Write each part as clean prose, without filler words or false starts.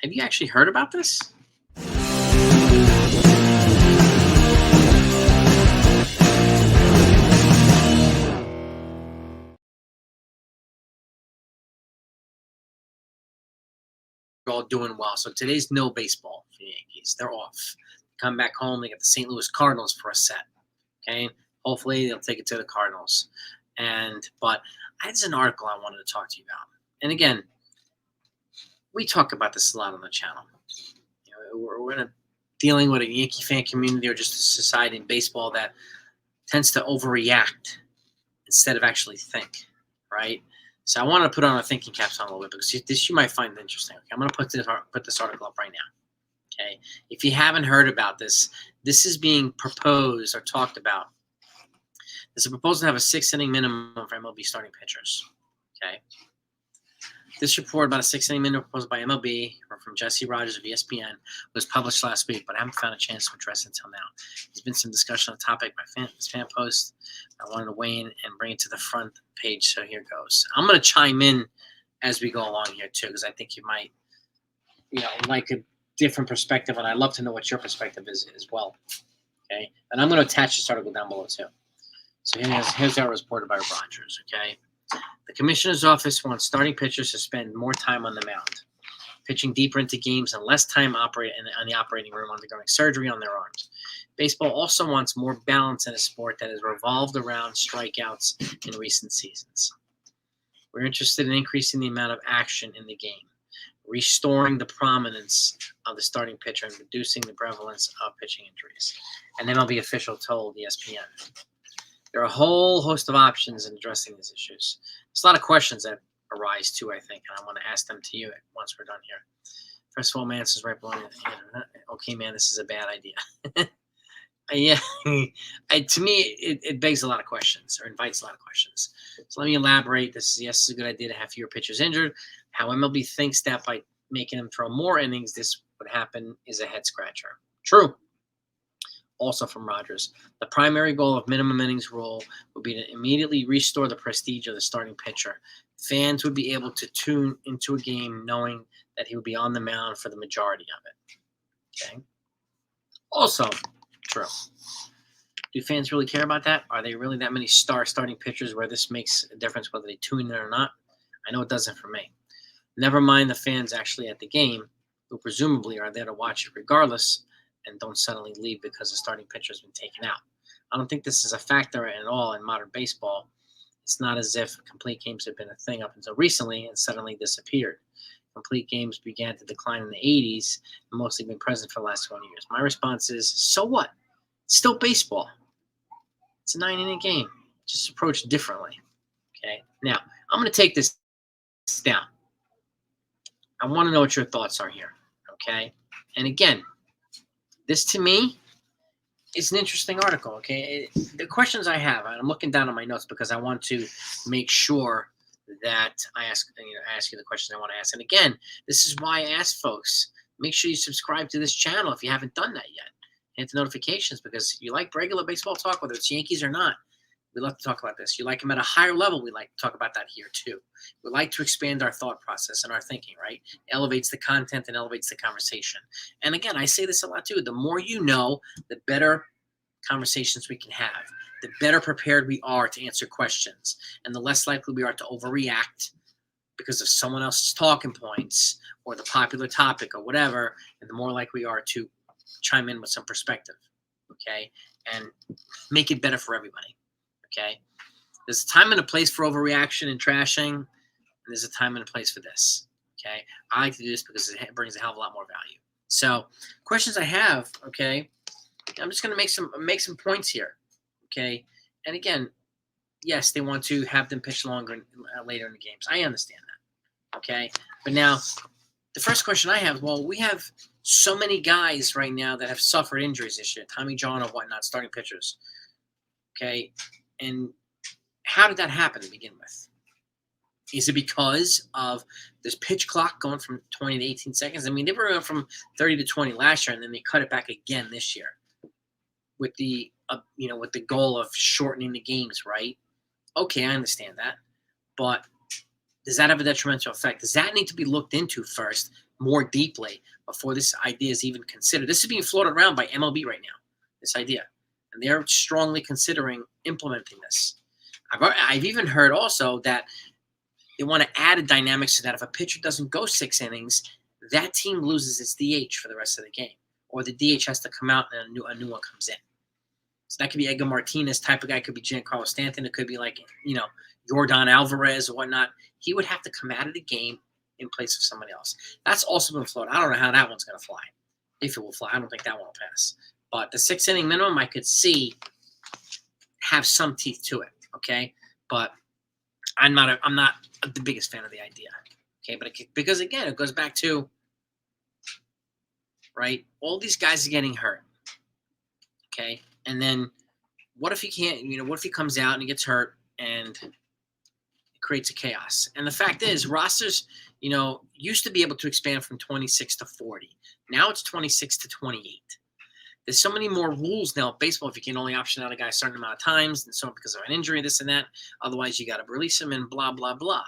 Have you actually heard about this? All doing well. So today's no baseball for the Yankees. They're off. Come back home. They get the St. Louis Cardinals for a set. Okay. Hopefully they'll take it to the Cardinals. But there's an article I wanted to talk to you about. And again, we talk about this a lot on the channel. We're dealing with a Yankee fan community or just a society in baseball that tends to overreact instead of actually think, right? So I want to put on our thinking caps on a little bit because this you might find interesting. Okay, I'm going to put this article up right now. Okay, if you haven't heard about this, this is being proposed or talked about. There's a proposal to have a 6-inning minimum for MLB starting pitchers. Okay, this report about a 6-inning minimum proposed by MLB or from Jesse Rogers of ESPN was published last week, but I haven't found a chance to address it until now. There's been some discussion on the topic by fan post. I wanted to weigh in and bring it to the front page, so here goes. I'm going to chime in as we go along here, too, because I think you might, like a different perspective, and I'd love to know what your perspective is as well, okay? And I'm going to attach this article down below, too. So here's our report by Rogers, okay? The commissioner's office wants starting pitchers to spend more time on the mound, pitching deeper into games and less time on the operating room undergoing surgery on their arms. Baseball also wants more balance in a sport that has revolved around strikeouts in recent seasons. We're interested in increasing the amount of action in the game, restoring the prominence of the starting pitcher, and reducing the prevalence of pitching injuries. An MLB official told ESPN. There are a whole host of options in addressing these issues. There's a lot of questions that arise too, I think, and I want to ask them to you once we're done here. First of all, man, this is right below you. Okay, man, this is a bad idea. Yeah, to me, it begs a lot of questions or invites a lot of questions. So let me elaborate. This is a good idea to have fewer pitchers injured. How MLB thinks that by making them throw more innings, this would happen is a head scratcher. True. Also from Rogers, the primary goal of minimum innings rule would be to immediately restore the prestige of the starting pitcher. Fans would be able to tune into a game knowing that he would be on the mound for the majority of it. Okay. Also, true. Do fans really care about that? Are there really that many starting pitchers where this makes a difference whether they tune in or not? I know it doesn't for me. Never mind the fans actually at the game, who presumably are there to watch it regardless and don't suddenly leave because the starting pitcher has been taken out. I don't think this is a factor at all in modern baseball. It's not as if complete games have been a thing up until recently and suddenly disappeared. Complete games began to decline in the 80s and mostly been present for the last 20 years. My response is, so what? It's still baseball. It's a 9-inning game. Just approached differently. Okay. Now, I'm going to take this down. I want to know what your thoughts are here. Okay. And again, this to me is an interesting article. Okay. The questions I have, and I'm looking down on my notes because I want to make sure that I ask you the questions I want to ask. And again, this is why I ask folks, make sure you subscribe to this channel if you haven't done that yet. Hit the notifications because if you like regular baseball talk, whether it's Yankees or not, we love to talk about this. You like them at a higher level, we like to talk about that here too. We like to expand our thought process and our thinking, right? It elevates the content and elevates the conversation. And again, I say this a lot too. The more you know, the better conversations we can have, the better prepared we are to answer questions, and the less likely we are to overreact because of someone else's talking points or the popular topic or whatever, and the more likely we are to chime in with some perspective, okay, and make it better for everybody, okay? There's a time and a place for overreaction and trashing, and there's a time and a place for this, okay? I like to do this because it brings a hell of a lot more value. So, questions I have, okay, I'm just going to make some points here, okay? And again, yes, they want to have them pitch longer later in the games. I understand that, okay? But now, the first question I have, well, we have so many guys right now that have suffered injuries this year, Tommy John or whatnot, starting pitchers. Okay, and how did that happen to begin with? Is it because of this pitch clock going from 20 to 18 seconds? I mean, they were going from 30 to 20 last year, and then they cut it back again this year with the with the goal of shortening the games, right? Okay, I understand that, but Does that have a detrimental effect? Does that need to be looked into first, more deeply, before this idea is even considered? This is being floated around by MLB right now, this idea. And they're strongly considering implementing this. I've even heard also that they want to add a dynamic so that if a pitcher doesn't go 6 innings, that team loses its DH for the rest of the game. Or the DH has to come out and a new one comes in. So that could be Edgar Martinez type of guy. It could be Giancarlo Stanton. It could be like, Yordan Alvarez or whatnot. He would have to come out of the game in place of somebody else. That's also been floated. I don't know how that one's going to fly. If it will fly, I don't think that one will pass. But the 6 inning minimum, I could see have some teeth to it. Okay, but I'm not the biggest fan of the idea. Okay, but because again, it goes back to right. All these guys are getting hurt. Okay, and then what if he can't? What if he comes out and he gets hurt and it creates a chaos? And the fact is, rosters, used to be able to expand from 26 to 40. Now it's 26 to 28. There's so many more rules now in baseball. If you can only option out a guy a certain amount of times, and so because of an injury, this and that. Otherwise, you got to release him and blah, blah, blah.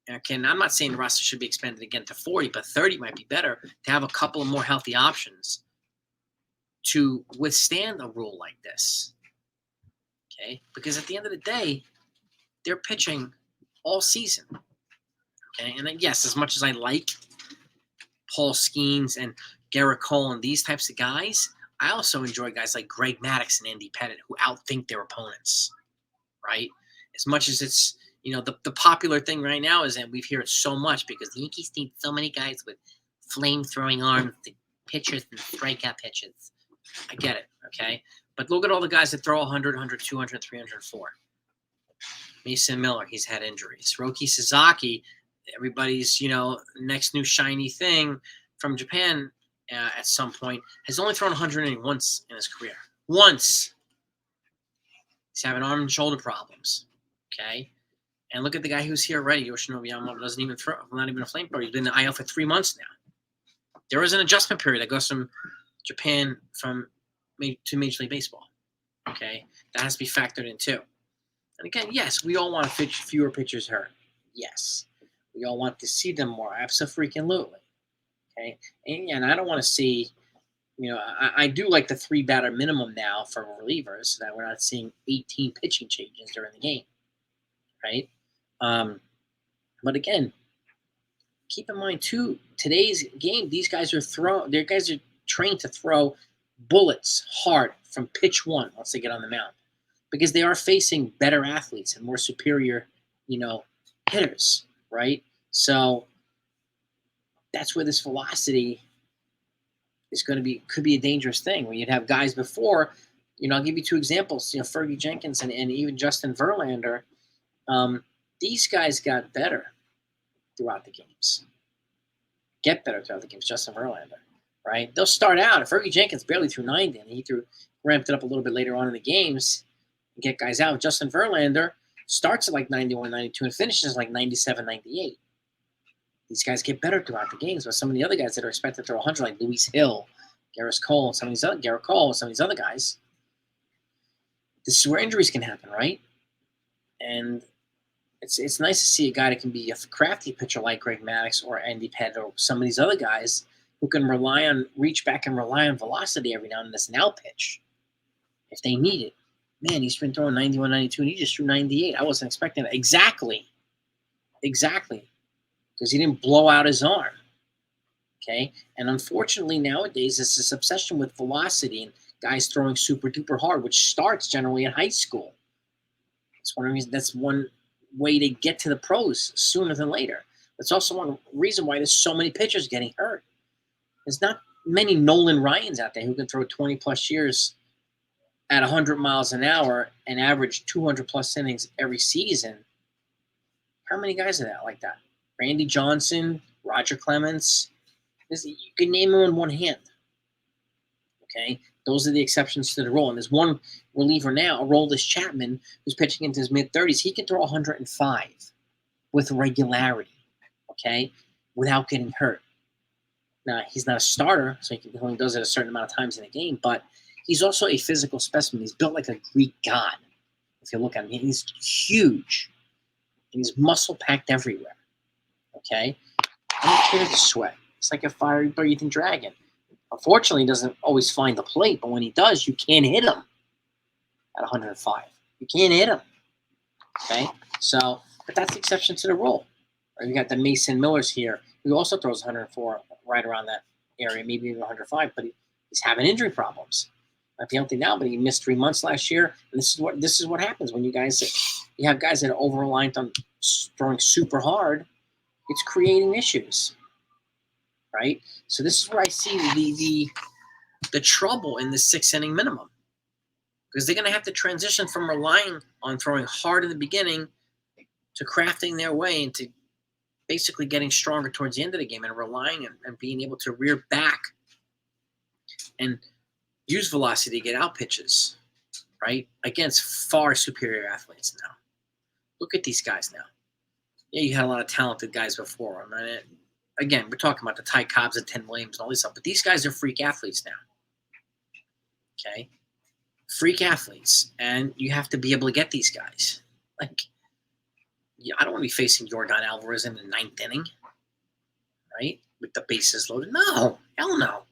Okay, and I'm not saying the roster should be expanded again to 40, but 30 might be better to have a couple of more healthy options to withstand a rule like this. Okay, because at the end of the day, they're pitching all season. Okay, and then, yes, as much as I like Paul Skeens and Garrett Cole and these types of guys, I also enjoy guys like Greg Maddux and Andy Pettitte who outthink their opponents, right? As much as it's, the popular thing right now is that we hear it so much because the Yankees need so many guys with flame-throwing arms, the pitchers and strikeout pitches. I get it, okay? But look at all the guys that throw 100, 100, 200, 300, 4. Mason Miller, he's had injuries. Roki Sasaki, everybody's, next new shiny thing from Japan at some point, has only thrown 100 innings once in his career. Once. He's having arm and shoulder problems. Okay? And look at the guy who's here already. Yoshinobu Yamamoto doesn't even throw, not even a flamethrower. He's been in the IL for 3 months now. There is an adjustment period that goes from Japan to Major League Baseball. Okay? That has to be factored in too. And again, yes, we all want fewer pitchers hurt. Yes. We all want to see them more. Abso-freaking-lutely. Okay? And I don't want to see, I do like the 3-batter minimum now for relievers so that we're not seeing 18 pitching changes during the game. Right? But again, keep in mind too, today's game, these guys are trained to throw bullets hard from pitch one once they get on the mound. Because they are facing better athletes and more superior, hitters, right? So that's where this velocity is could be a dangerous thing. When you'd have guys before, I'll give you 2 examples. Fergie Jenkins and even Justin Verlander. These guys got better throughout the games. Justin Verlander, right? They'll start out. Fergie Jenkins barely threw 90, and he ramped it up a little bit later on in the games and get guys out. Justin Verlander starts at like 91, 92 and finishes like 97, 98. These guys get better throughout the games, but some of the other guys that are expected to throw 100, like Luis Hill, Garrett Cole, and some of these other guys, this is where injuries can happen, right? And it's nice to see a guy that can be a crafty pitcher like Greg Maddux or Andy Pettitte or some of these other guys who can reach back and rely on velocity every now and then. That's an out pitch if they need it. Man, he's been throwing 91, 92, and he just threw 98. I wasn't expecting that. Exactly. Because he didn't blow out his arm. Okay? And unfortunately, nowadays, it's this obsession with velocity and guys throwing super duper hard, which starts generally in high school. That's one way to get to the pros sooner than later. That's also one reason why there's so many pitchers getting hurt. There's not many Nolan Ryans out there who can throw 20-plus years at 100 miles an hour and average 200-plus innings every season. How many guys are that like that? Randy Johnson, Roger Clemens. You can name them in one hand. Okay? Those are the exceptions to the rule. And there's one reliever now, Aroldis Chapman, who's pitching into his mid-30s. He can throw 105 with regularity, okay, without getting hurt. Now, he's not a starter, so he only does it a certain amount of times in a game, but he's also a physical specimen. He's built like a Greek god. If you look at him, he's huge. And he's muscle-packed everywhere. Okay? I don't care the sweat. It's like a fiery breathing dragon. Unfortunately, he doesn't always find the plate, but when he does, you can't hit him at 105. You can't hit him. Okay? So, but that's the exception to the rule. Or you got the Mason Millers here, who also throws 104 right around that area, maybe even 105, but he's having injury problems. Might be healthy now, but he missed 3 months last year. And this is what happens when you have guys that are over reliant on throwing super hard. It's creating issues, right? So this is where I see the trouble in the 6-inning minimum, because they're going to have to transition from relying on throwing hard in the beginning to crafting their way into basically getting stronger towards the end of the game and relying and being able to rear back and use velocity to get out pitches, right, against far superior athletes now. Look at these guys now. Yeah, you had a lot of talented guys before. I mean, again, we're talking about the Ty Cobbs and Tim Williams and all this stuff, but these guys are freak athletes now. Okay? Freak athletes. And you have to be able to get these guys. Like, yeah, I don't want to be facing Yordan Alvarez in the 9th inning, right, with the bases loaded. No, hell no.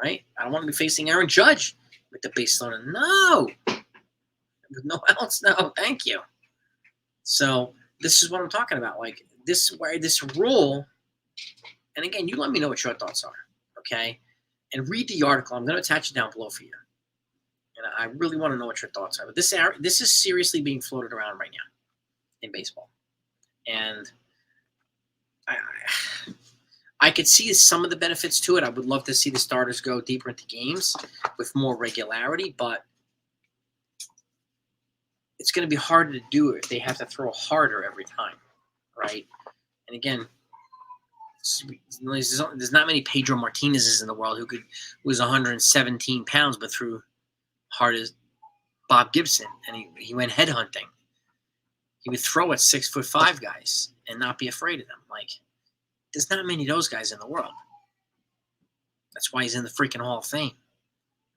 Right? I don't want to be facing Aaron Judge with the bases loaded. No. With no outs, no, thank you. So this is what I'm talking about. Like, this rule, and again, you let me know what your thoughts are, okay? And read the article. I'm going to attach it down below for you. And I really want to know what your thoughts are. But this is seriously being floated around right now in baseball. And I could see some of the benefits to it. I would love to see the starters go deeper into games with more regularity, but it's going to be harder to do if they have to throw harder every time, right? And again, there's not many Pedro Martinez's in the world who was 117 pounds but threw hard as Bob Gibson, and he went headhunting. He would throw at 6'5" guys and not be afraid of them. Like, there's not many of those guys in the world. That's why he's in the freaking Hall of Fame,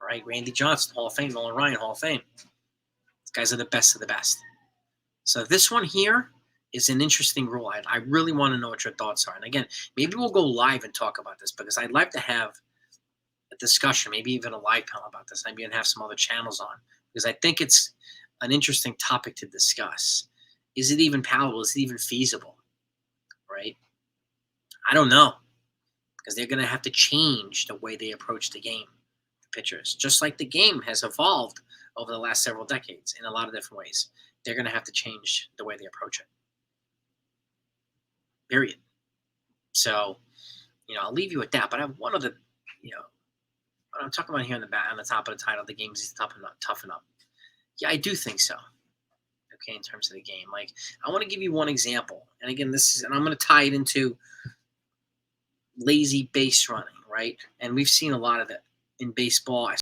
right? Randy Johnson, Hall of Fame. Nolan Ryan, Hall of Fame. These guys are the best of the best. So this one here is an interesting rule. I really want to know what your thoughts are. And again, maybe we'll go live and talk about this, because I'd like to have a discussion, maybe even a live panel about this. Maybe even have some other channels on, because I think it's an interesting topic to discuss. Is it even palatable? Is it even feasible? Right? I don't know, because they're going to have to change the way they approach the game, the pitchers. Just like the game has evolved over the last several decades in a lot of different ways. They're going to have to change the way they approach it. Period. So, I'll leave you with that. But I have one of the, what I'm talking about here on the top of the title, the game is toughen up. Yeah, I do think so. Okay, in terms of the game. Like, I want to give you one example. And again, and I'm going to tie it into lazy base running, right? And we've seen a lot of it in baseball.